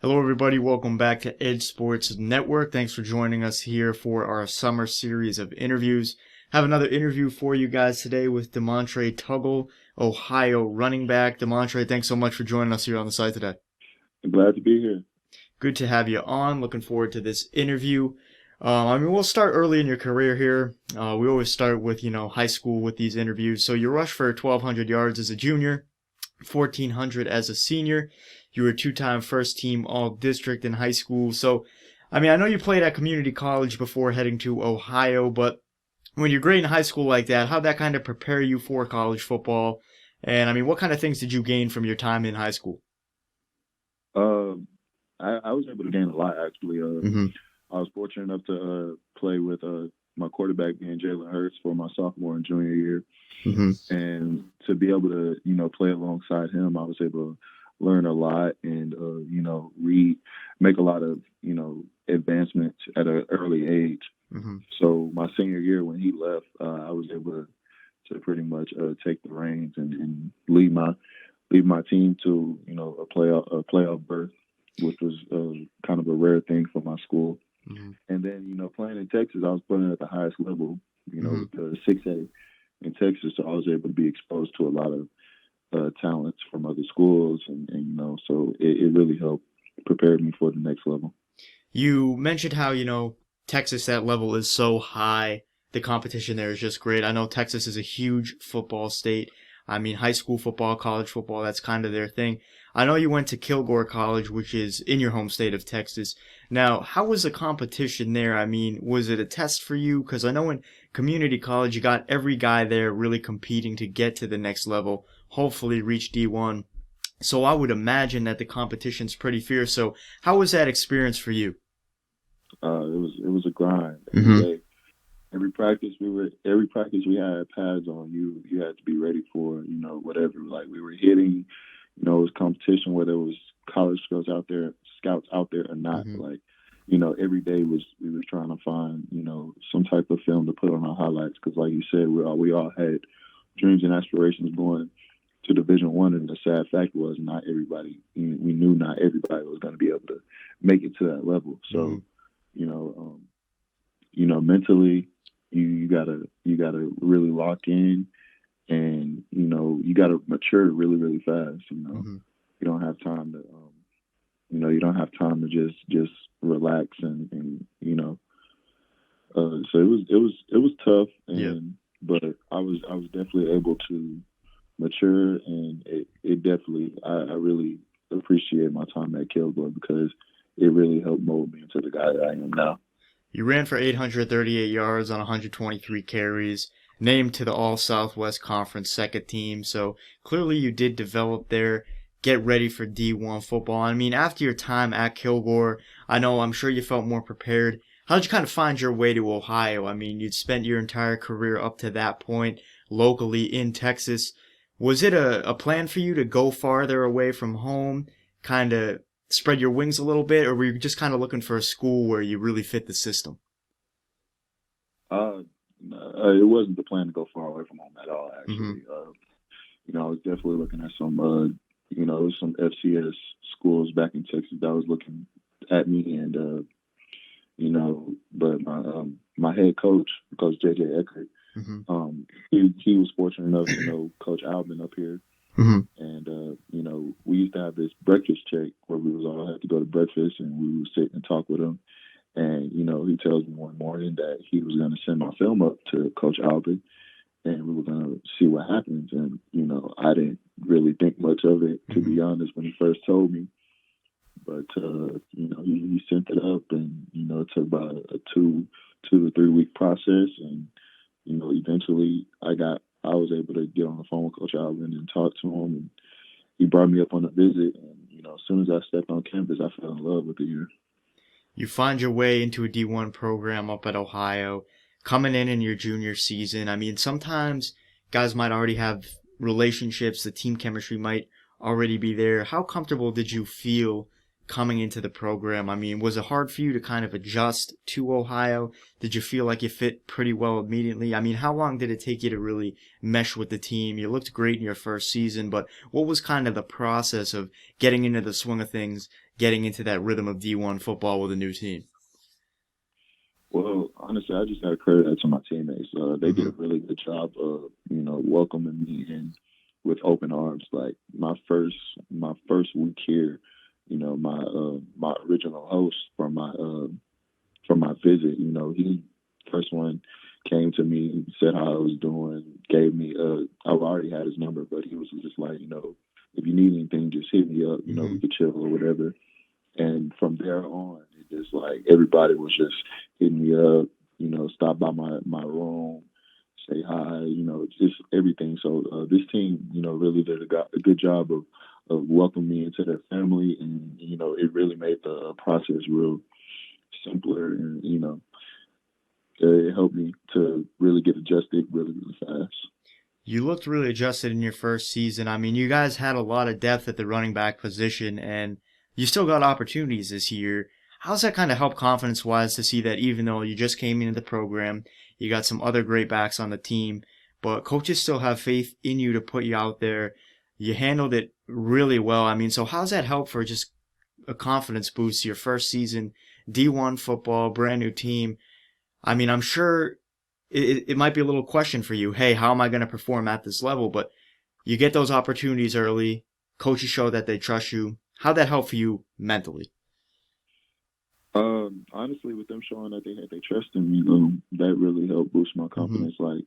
Hello, everybody. Welcome back to Edge Sports Network. Thanks for joining us here for our summer series of interviews. Have another interview for you guys today with De'Montre Tuggle, Ohio running back. De'Montre, thanks so much for joining us here on the site today. I'm glad to be here. Good to have you on. Looking forward to this interview. We'll start early in your career here. We always start with, high school with these interviews. So you rushed for 1,200 yards as a junior, 1,400 as a senior. You were a two-time first-team All-District in high school. So, I know you played at community college before heading to Ohio, but when you're great in high school like that, how'd that kind of prepare you for college football? And, what kind of things did you gain from your time in high school? I was able to gain a lot, actually. I was fortunate enough to play with my quarterback being Jalen Hurts for my sophomore and junior year. And to be able to, play alongside him, I was able to learn a lot and, make a lot of, advancements at an early age. So my senior year when he left, I was able to pretty much take the reins and lead my team to, a playoff berth, which was kind of a rare thing for my school. And then, playing in Texas, I was playing at the highest level, with the 6A in Texas. So I was able to be exposed to a lot of talents from other schools. And so it really helped prepare me for the next level. You mentioned how, Texas, that level is so high. The competition there is just great. I know Texas is a huge football state. High school football, college football, that's kind of their thing. I know you went to Kilgore College, which is in your home state of Texas. Now, how was the competition there? Was it a test for you? Because I know in community college, you got every guy there really competing to get to the next level, hopefully reach D1. So I would imagine that the competition's pretty fierce. So how was that experience for you? It was a grind every day. Every practice we had pads on. You had to be ready for whatever. Like we were hitting, it was competition, whether it was college scouts out there or not. Like, every day we were trying to find some type of film to put on our highlights, because like you said, we all had dreams and aspirations going to Division I, and the sad fact was not everybody. We knew not everybody was going to be able to make it to that level. So, mentally, you gotta really lock in, and you gotta mature really, really fast. You don't have time to just relax and so it was tough, but I was definitely able to mature, and it definitely I really appreciate my time at Kilgore, because it really helped mold me into the guy that I am now. You ran for 838 yards on 123 carries, named to the All-Southwest Conference second team, so clearly you did develop there, get ready for D1 football. After your time at Kilgore, I'm sure you felt more prepared. How did you kind of find your way to Ohio? You'd spent your entire career up to that point locally in Texas. Was it a plan for you to go farther away from home, kind of spread your wings a little bit, or were you just kind of looking for a school where you really fit the system? It wasn't the plan to go far away from home at all, actually. I was definitely looking at some FCS schools back in Texas that was looking at me, and but my head coach, Coach J.J. Eckert, he was fortunate enough to know Coach Albin up here. And we used to have this breakfast check where we was all had to go to breakfast, and we would sit and talk with him. And he tells me one morning that he was going to send my film up to Coach Albin, and we were going to see what happens. And I didn't really think much of it, to be honest, when he first told me. But he sent it up, and it took about a 2 to 3 week process, and eventually I was able to get on the phone with Coach Alvin and talk to him, and he brought me up on a visit. And as soon as I stepped on campus, I fell in love with the year. You find your way into a D1 program up at Ohio, coming in your junior season. Sometimes guys might already have relationships, the team chemistry might already be there. How comfortable did you feel coming into the program? Was it hard for you to kind of adjust to Ohio? Did you feel like you fit pretty well immediately? How long did it take you to really mesh with the team? You looked great in your first season, but what was kind of the process of getting into the swing of things, getting into that rhythm of D1 football with a new team? Well, honestly, I just got to credit that to my teammates. They did a Mm-hmm. really good job of, welcoming me in with open arms. Like my first week here, my original host from my visit, he first one came to me, said how I was doing, gave me I already had his number, but he was just like, if you need anything, just hit me up. Mm-hmm. We could chill or whatever. And from there on, it just like everybody was just hitting me up, stop by my room, say hi, just everything. So this team, really did a good job of welcoming me into their family, and it really made the process real simpler, and it helped me to really get adjusted really really fast. You looked really adjusted in your first season. I mean, you guys had a lot of depth at the running back position, and you still got opportunities this year. How's that kind of help confidence wise to see that even though you just came into the program, you got some other great backs on the team, but coaches still have faith in you to put you out there? You handled it really well. I mean, so how's that help for just a confidence boost your first season, D1 football, brand new team? I mean, I'm sure it might be a little question for you. Hey, how am I going to perform at this level? But you get those opportunities early. Coaches show that they trust you. How'd that help for you mentally? Honestly, with them showing that they trust in me, that really helped boost my Mm-hmm. confidence. Like,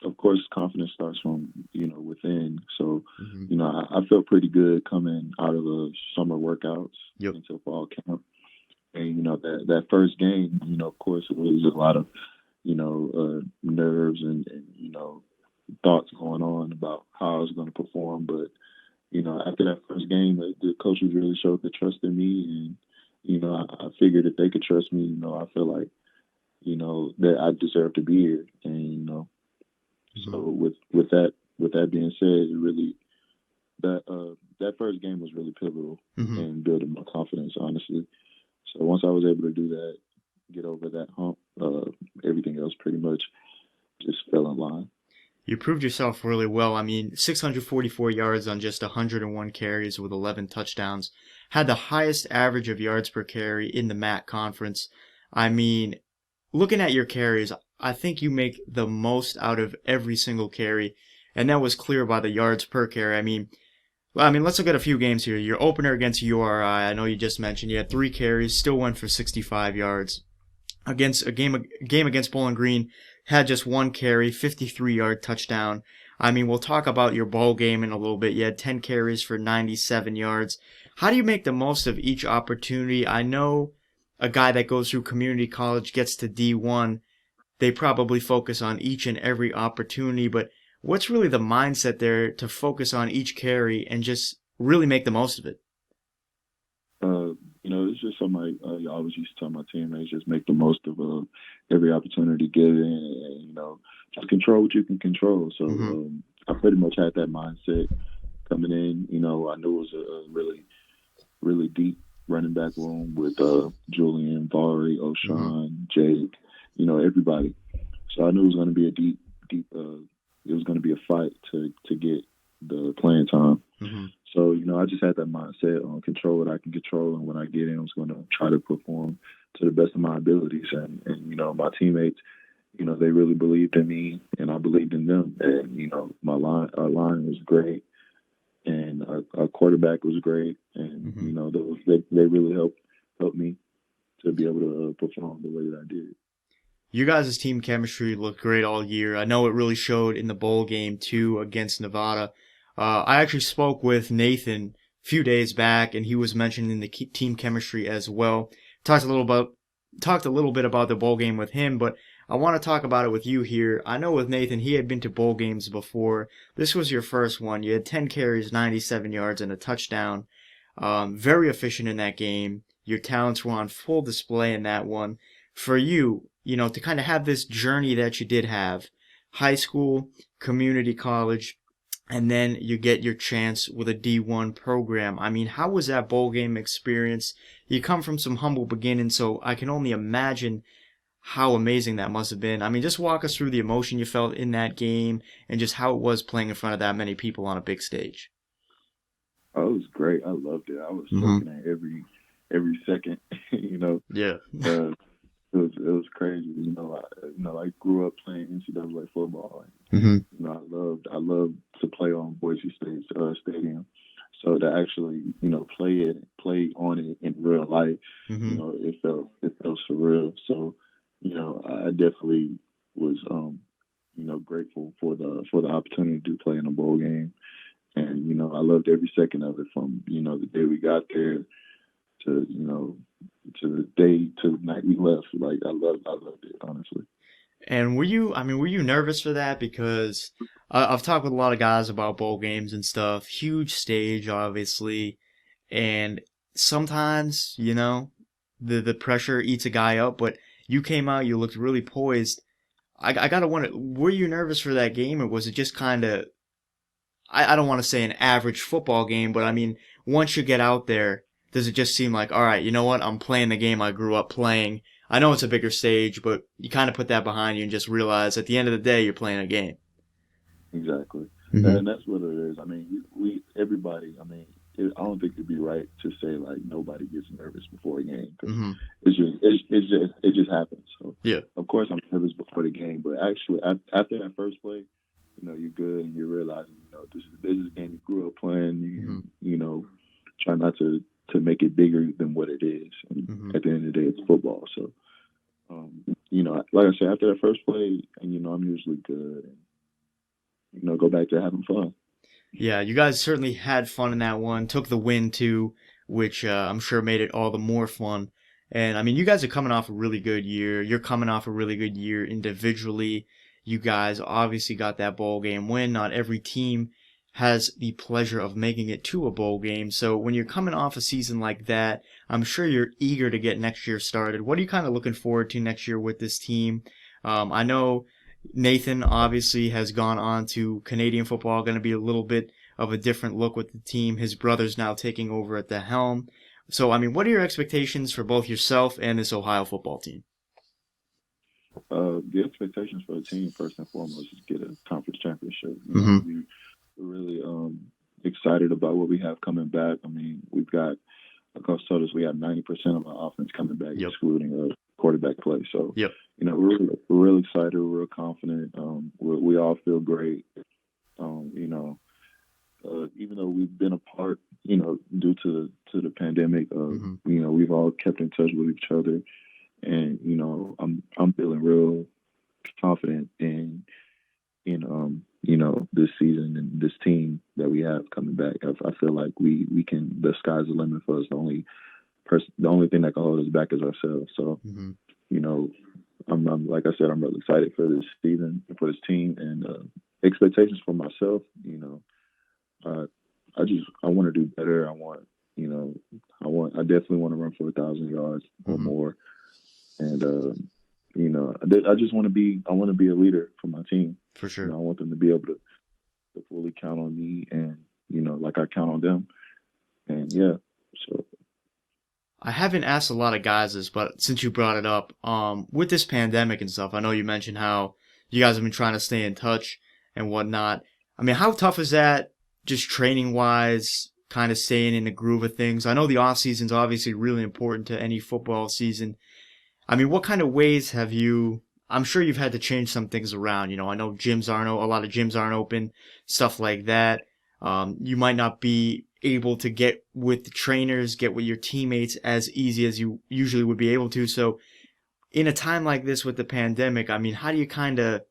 of course, confidence starts from within. So, Mm-hmm. I felt pretty good coming out of the summer workouts Yep. into fall camp, and that first game, of course, it was a lot of nerves and thoughts going on about how I was going to perform. But after that first game, the coaches really showed the trust in me, and I figured if they could trust me, I feel like that I deserve to be here, and Mm-hmm. so with that being said, it really that first game was really pivotal Mm-hmm. in building my confidence, honestly. So once I was able to do that, get over that hump, everything else pretty much just fell in line. You proved yourself really well. I mean, 644 yards on just 101 carries with 11 touchdowns. Had the highest average of yards per carry in the MAC conference. I mean, looking at your carries, I think you make the most out of every single carry, and that was clear by the yards per carry. I mean, let's look at a few games here. Your opener against URI, I know you just mentioned you had 3 carries, still went for 65 yards. Against a game against Bowling Green, had just 1 carry, 53-yard touchdown. I mean, we'll talk about your bowl game in a little bit. You had 10 carries for 97 yards. How do you make the most of each opportunity? I know a guy that goes through community college gets to D1, they probably focus on each and every opportunity, but what's really the mindset there to focus on each carry and just really make the most of it? Uh, it's just something I always used to tell my teammates: just make the most of every opportunity given, and just control what you can control. So Mm-hmm. I pretty much had that mindset coming in. I knew it was a really really deep running back room with Julian, Vari, Mm-hmm. O'Shawn, Jake, everybody. So I knew it was going to be a deep. It was going to be a fight to get the playing time. Mm-hmm. So I just had that mindset on control what I can control, and when I get in, I was going to try to perform to the best of my abilities. And my teammates, they really believed in me, and I believed in them. And our line was great, and our quarterback was great, and Mm-hmm. they really helped me to be able to perform the way that I did. You guys' team chemistry looked great all year. I know it really showed in the bowl game too against Nevada. I actually spoke with Nathan a few days back, and he was mentioning the team chemistry as well. Talked a little bit about the bowl game with him, but I want to talk about it with you here. I know with Nathan, he had been to bowl games before. This was your first one. You had 10 carries, 97 yards, and a touchdown. Very efficient in that game. Your talents were on full display in that one. For you, to kind of have this journey that you did have, high school, community college, and then you get your chance with a D1 program. I mean, how was that bowl game experience? You come from some humble beginnings, so I can only imagine how amazing that must have been. I mean, just walk us through the emotion you felt in that game and just how it was playing in front of that many people on a big stage. Oh, it was great. I loved it. I was Mm-hmm. soaking in every second. you know, Yeah. uh, it was crazy. I grew up playing NCAA football, and Mm-hmm. I loved to play on Boise State Stadium. So to actually play on it in real life, Mm-hmm. it felt surreal. So I definitely was grateful for the opportunity to play in a bowl game, and I loved every second of it from the day we got there to to the night we left. Like I loved it, honestly. And were you nervous for that? Because I've talked with a lot of guys about bowl games and stuff. Huge stage, obviously, and sometimes, the pressure eats a guy up. But you came out, you looked really poised. I gotta wonder, were you nervous for that game, or was it just kind of, I don't want to say an average football game, but I mean, once you get out there, does it just seem like, all right, you know what? I'm playing the game I grew up playing. I know it's a bigger stage, but you kind of put that behind you and just realize at the end of the day, you're playing a game. Exactly, Mm-hmm. and that's what it is. I mean, we everybody. I mean, I don't think it'd be right to say like nobody gets nervous before a game because Mm-hmm. it just happens. So Yeah. of course I'm nervous before the game, but actually after that first play, you're good and you're realizing this is a game you grew up playing. Mm-hmm. Try not to make it bigger than what it is. And Mm-hmm. at the end of the day, it's football. So like I said, after that first play, and I'm usually good and go back to having fun. Yeah, you guys certainly had fun in that one. Took the win too, which I'm sure made it all the more fun. And I mean, you guys are coming off a really good year. You're coming off a really good year individually. You guys obviously got that bowl game win. Not every team has the pleasure of making it to a bowl game. So when you're coming off a season like that, I'm sure you're eager to get next year started. What are you kind of looking forward to next year with this team? I know Nathan obviously has gone on to Canadian football, going to be a little bit of a different look with the team. His brother's now taking over at the helm. So, I mean, what are your expectations for both yourself and this Ohio football team? The expectations for the team first and foremost is get a conference championship. Mm-hmm. We're really excited about what we have coming back. I mean, we've got Coach told us we have 90% of our offense coming back, Yep. excluding quarterback play. So, Yep. we're really excited. We're real confident. We all feel great. Even though we've been apart, due to the pandemic, Mm-hmm. we've all kept in touch with each other, and I'm feeling real confident in this season and this team that we have coming back. I feel like we can. The sky's the limit for us. The only thing that can hold us back is ourselves. So Mm-hmm. you know, I'm like I said, I'm really excited for this season, for this team, and expectations for myself. Uh, I want to do better. I definitely want to run for 1,000 yards or Mm-hmm. more, and I just want to be a leader for my team. For sure. I want them to be able to fully count on me, and like I count on them, and yeah. So I haven't asked a lot of guys this, but since you brought it up, with this pandemic and stuff, I know you mentioned how you guys have been trying to stay in touch and whatnot. I mean, how tough is that, just training wise, kind of staying in the groove of things? I know the off season's obviously really important to any football season. I mean, what kind of ways have you? I'm sure you've had to change some things around. I know a lot of gyms aren't open, stuff like that. You might not be able to get with the trainers, get with your teammates as easy as you usually would be able to. So, in a time like this with the pandemic, I mean, how do you kind of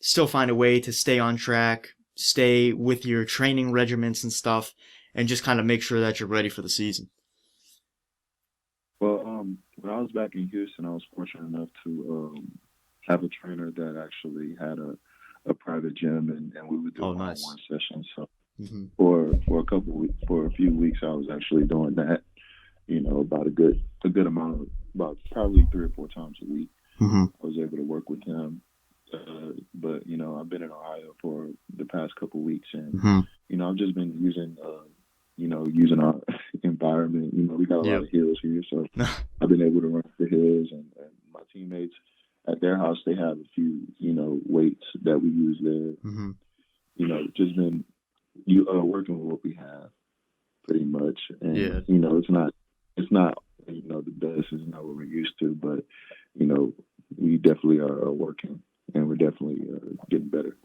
still find a way to stay on track, stay with your training regiments and stuff, and just kind of make sure that you're ready for the season? well, when I was back in Houston, I was fortunate enough to have a trainer that actually had a private gym, and we would do Oh, one-on-one nice. sessions. So Hmm. for a few weeks, I was actually doing that. About a good amount, about probably 3 or 4 times a week. Hmm. I was able to work with him. But I've been in Ohio for the past couple weeks, and Hmm. I've just been using our environment. We got a lot Yep. of hills here, so I've been able to run the hills, and my teammates at their house, they have a few weights that we use there. Hmm. Just been you working with what we have. pretty much. And Yeah. it's not the best. It's not what we're used to, but we definitely are working, and we're definitely getting better.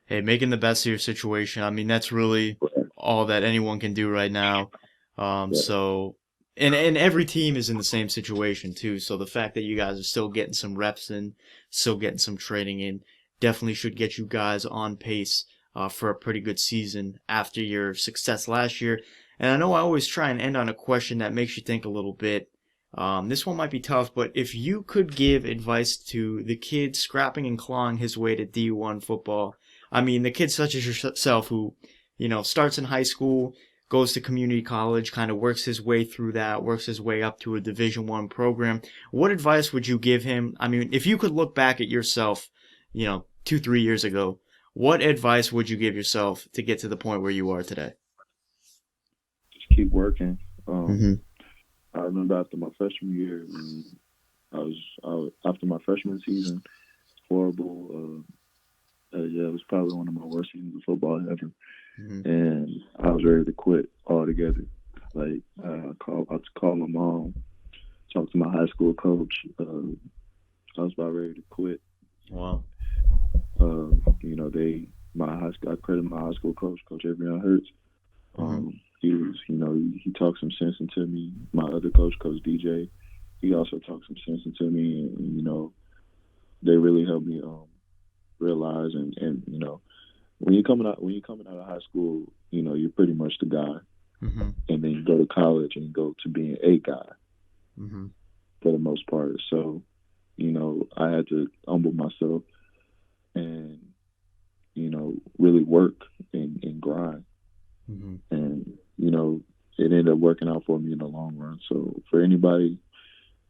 Hey, making the best of your situation. I mean, that's really Right. all that anyone can do right now. Yeah. So, and every team is in the same situation too. So the fact that you guys are still getting some reps in, still getting some training in, definitely should get you guys on pace for a pretty good season after your success last year. And I know I always try and end on a question that makes you think a little bit. This one might be tough, but if you could give advice to the kid scrapping and clawing his way to D1 football, I mean, the kid such as yourself who, starts in high school, goes to community college, kind of works his way through that, works his way up to a Division I program. What advice would you give him? I mean, if you could look back at yourself, 2, 3 years ago, what advice would you give yourself to get to the point where you are today? Just keep working. Mm-hmm. I remember after my freshman year, after my freshman season, horrible. Yeah, it was probably one of my worst seasons of football ever, Mm-hmm. and I was ready to quit altogether. Like I called my mom, talked to my high school coach. I was about ready to quit. Wow. My high school. I credit my high school coach, Coach Avery Hurts. Mm-hmm. He was, he talked some sense into me. My other coach, Coach DJ, he also talked some sense into me, and they really helped me realize and when you're coming out of high school, you're pretty much the guy, Mm-hmm. and then you go to college and you go to being a guy Mm-hmm. for the most part. So, I had to humble myself and really work and grind, Mm-hmm. and it ended up working out for me in the long run. So for anybody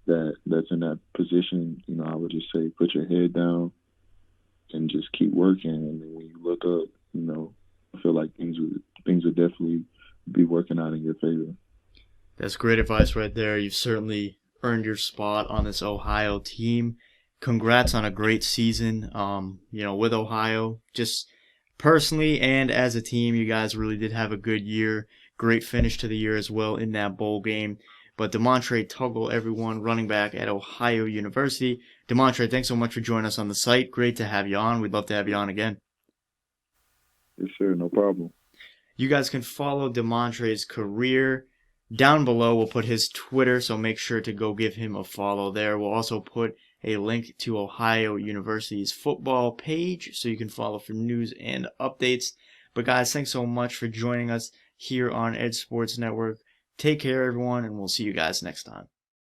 that's in that position, I would just say put your head down and just keep working. And then when you look up, I feel like things would definitely be working out in your favor. That's great advice right there. You've certainly earned your spot on this Ohio team. Congrats on a great season. With Ohio, just personally and as a team, you guys really did have a good year. Great finish to the year as well in that bowl game. But De'Montre Tuggle, everyone, running back at Ohio University. De'Montre, thanks so much for joining us on the site. Great to have you on. We'd love to have you on again. Yes, sir. No problem. You guys can follow De'Montre's career. Down below, we'll put his Twitter, so make sure to go give him a follow there. We'll also put a link to Ohio University's football page so you can follow for news and updates. But guys, thanks so much for joining us here on Edge Sports Network. Take care, everyone, and we'll see you guys next time.